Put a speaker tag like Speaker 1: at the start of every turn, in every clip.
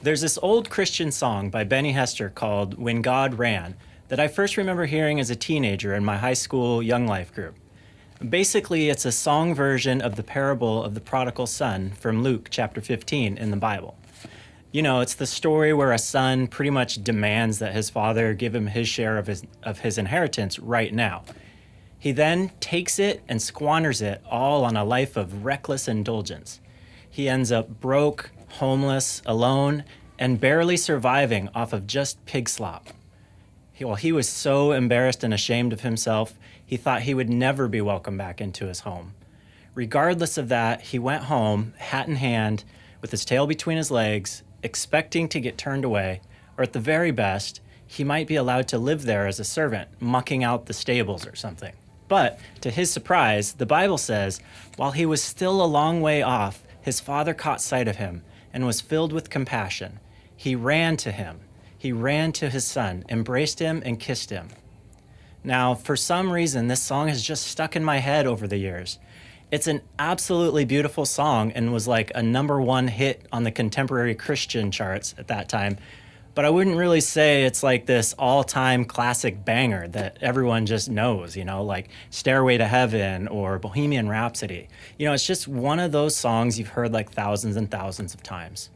Speaker 1: There's this old Christian song by Benny Hester called When God Ran that I first remember hearing as a teenager in my high school Young Life group. Basically, it's a song version of the parable of the prodigal son from Luke chapter 15 in the Bible. You know, it's the story where a son pretty much demands that his father give him his share of his inheritance right now. He then takes it and squanders it all on a life of reckless indulgence. He ends up broke, homeless, alone, and barely surviving off of just pig slop. He was so embarrassed and ashamed of himself, he thought he would never be welcomed back into his home. Regardless of that, he went home, hat in hand, with his tail between his legs, expecting to get turned away, or at the very best, he might be allowed to live there as a servant, mucking out the stables or something. But, to his surprise, the Bible says, while he was still a long way off, his father caught sight of him and was filled with compassion. He ran to him. He ran to his son, embraced him, and kissed him. Now, for some reason, this song has just stuck in my head over the years. It's an absolutely beautiful song and was like a #1 hit on the contemporary Christian charts at that time. But I wouldn't really say it's like this all-time classic banger that everyone just knows, like Stairway to Heaven or Bohemian Rhapsody. It's just one of those songs you've heard like thousands and thousands of times.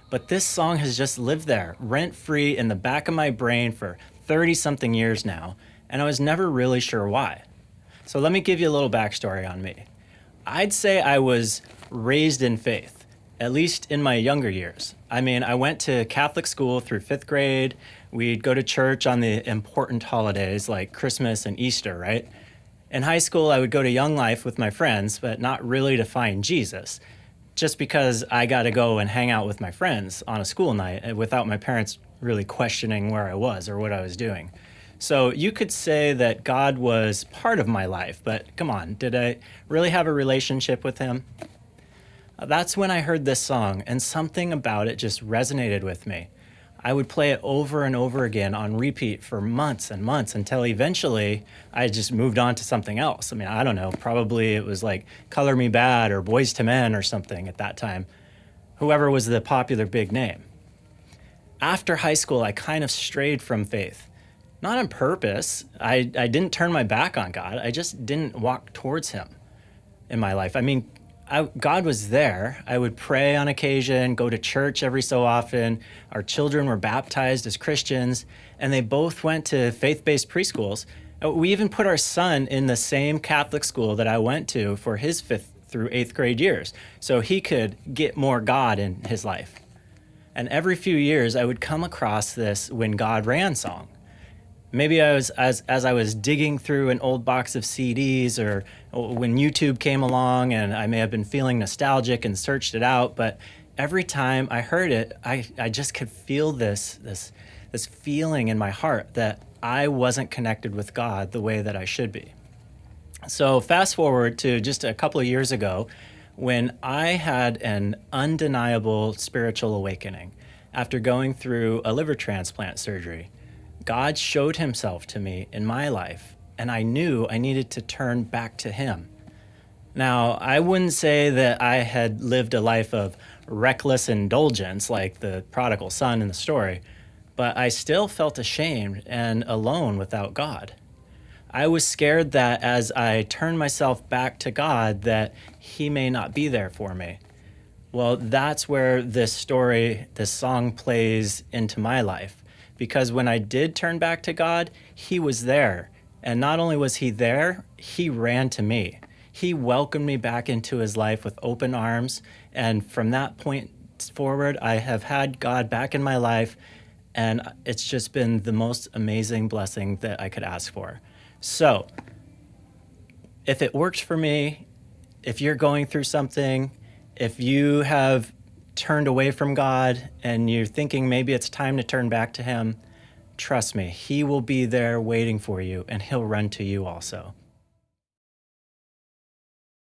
Speaker 1: But this song has just lived there, rent-free in the back of my brain for 30-something years now, and I was never really sure why. So let me give you a little backstory on me. I'd say I was raised in faith. At least in my younger years. I went to Catholic school through 5th grade. We'd go to church on the important holidays like Christmas and Easter, right? In high school, I would go to Young Life with my friends, but not really to find Jesus, just because I got to go and hang out with my friends on a school night without my parents really questioning where I was or what I was doing. So you could say that God was part of my life, but come on, did I really have a relationship with him? That's when I heard this song, and something about it just resonated with me. I would play it over and over again on repeat for months and months until eventually I just moved on to something else. I don't know, probably it was like Color Me Bad or Boys to Men or something at that time, whoever was the popular big name. After high school, I kind of strayed from faith. Not on purpose. I didn't turn my back on God. I just didn't walk towards him in my life. God was there. I would pray on occasion, go to church every so often. Our children were baptized as Christians, and they both went to faith-based preschools. We even put our son in the same Catholic school that I went to for his 5th through 8th grade years, so he could get more God in his life. And every few years, I would come across this When God Ran song. Maybe I was as I was digging through an old box of CDs, or when YouTube came along, and I may have been feeling nostalgic and searched it out. But every time I heard it, I just could feel this feeling in my heart that I wasn't connected with God the way that I should be. So fast forward to just a couple of years ago, when I had an undeniable spiritual awakening after going through a liver transplant surgery. God showed himself to me in my life, and I knew I needed to turn back to him. Now, I wouldn't say that I had lived a life of reckless indulgence like the prodigal son in the story, but I still felt ashamed and alone without God. I was scared that as I turned myself back to God, that he may not be there for me. Well, that's where this song plays into my life. Because when I did turn back to God, he was there. And not only was he there, he ran to me. He welcomed me back into his life with open arms. And from that point forward, I have had God back in my life. And it's just been the most amazing blessing that I could ask for. So if it works for me, if you're going through something, if you have turned away from God and you're thinking maybe it's time to turn back to him, trust me, he will be there waiting for you, and he'll run to you also.